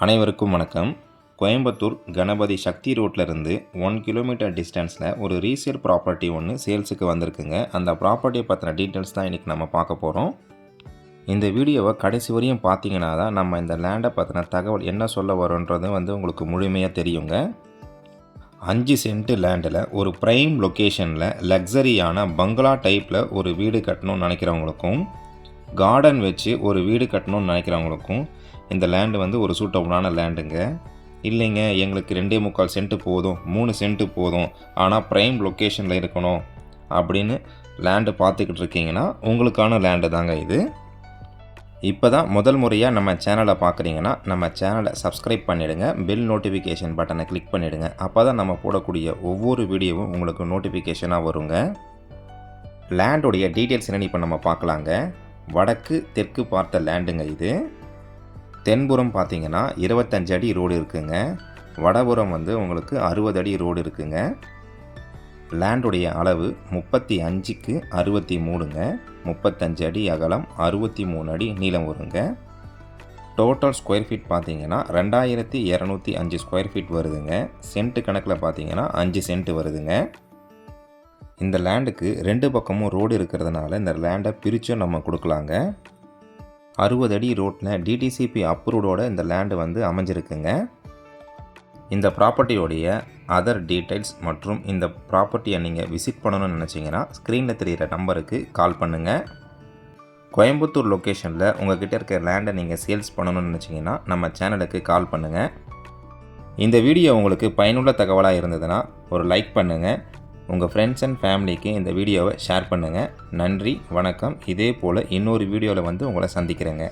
அனைவருக்கும் வணக்கம். கோயம்புத்தூர் கணபதி சக்தி ரோட்லேருந்து 1 கிலோமீட்டர் டிஸ்டன்ஸில் ஒரு ரீசேல் ப்ராப்பர்ட்டி ஒன்று சேல்ஸுக்கு வந்திருக்குங்க. அந்த ப்ராப்பர்ட்டியை பற்றின டீட்டெயில்ஸ் தான் இன்றைக்கி நம்ம பார்க்க போகிறோம். இந்த வீடியோவை கடைசி வரையும் பார்த்தீங்கன்னா தான் நம்ம இந்த லேண்டை பற்றின தகவல் என்ன சொல்ல வரோன்றது உங்களுக்கு முழுமையாக தெரியுங்க. 5 சென்ட் லேண்டில் ஒரு ப்ரைம் லொக்கேஷனில் லக்ஸரியான பங்களா டைப்பில் ஒரு வீடு கட்டணும்னு நினைக்கிறவங்களுக்கும், கார்டன் வச்சு ஒரு வீடு கட்டணும்னு நினைக்கிறவங்களுக்கும் இந்த லேண்டு ஒரு சூட்டபுளான லேண்டுங்க. இல்லைங்க எங்களுக்கு 2.25 சென்ட் போதும், 3 சென்ட் போதும், ஆனால் ப்ரைம் லொக்கேஷனில் இருக்கணும் அப்படின்னு லேண்டு பார்த்துக்கிட்டு இருக்கீங்கன்னா உங்களுக்கான லேண்டு தாங்க இது. இப்போ தான் முதல் முறையாக நம்ம சேனலை பார்க்குறீங்கன்னா நம்ம சேனலை சப்ஸ்கிரைப் பண்ணிவிடுங்க, பெல் நோட்டிஃபிகேஷன் பட்டனை கிளிக் பண்ணிவிடுங்க. அப்போ தான் நம்ம போடக்கூடிய ஒவ்வொரு வீடியோவும் உங்களுக்கு நோட்டிஃபிகேஷனாக வருங்க. லேண்டுடைய டீட்டெயில்ஸ் என்னென்னு இப்போ நம்ம பார்க்கலாங்க. வடக்கு தெற்கு பார்த்த லேண்டுங்க இது. தென்புறம் பார்த்தீங்கன்னா 25 அடி ரோடு இருக்குங்க. வடபுறம் உங்களுக்கு 60 அடி ரோடு இருக்குங்க. லேண்டுடைய அளவு 35க்கு 63ங்க. 35 அடி அகலம், 63 அடி நீளம் வருங்க. டோட்டல் ஸ்கொயர் ஃபீட் பார்த்தீங்கன்னா 2205 ஸ்கொயர் ஃபீட் வருதுங்க. சென்ட் கணக்கில் பார்த்தீங்கன்னா 5 சென்ட் வருதுங்க. இந்த லேண்டுக்கு 2 பக்கமும் ரோடு இருக்கிறதுனால இந்த லேண்டை பிரித்தும் நம்ம கொடுக்கலாங்க. 60 அடி ரோட்டில் டிடிசிபி அப்ரூவோட இந்த லேண்டு அமைஞ்சிருக்குங்க. இந்த ப்ராப்பர்ட்டியோடைய அதர் டீட்டெயில்ஸ் மற்றும் இந்த ப்ராப்பர்ட்டியை நீங்கள் விசிட் பண்ணணும்னு நினச்சிங்கன்னா ஸ்க்ரீனில் தெரிகிற நம்பருக்கு கால் பண்ணுங்கள். கோயம்புத்தூர் லொக்கேஷனில் உங்கள்கிட்ட இருக்க லேண்டை நீங்கள் சேல்ஸ் பண்ணணும்னு நினச்சிங்கன்னா நம்ம சேனலுக்கு கால் பண்ணுங்கள். இந்த வீடியோ உங்களுக்கு பயனுள்ள தகவலாக இருந்ததுன்னா ஒரு லைக் பண்ணுங்கள். உங்கள் ஃப்ரெண்ட்ஸ் அண்ட் ஃபேமிலிக்கு இந்த வீடியோவை ஷேர் பண்ணுங்கள். நன்றி, வணக்கம். இதே போல் இன்னொரு வீடியோவில் உங்களை சந்திக்கிறேங்க.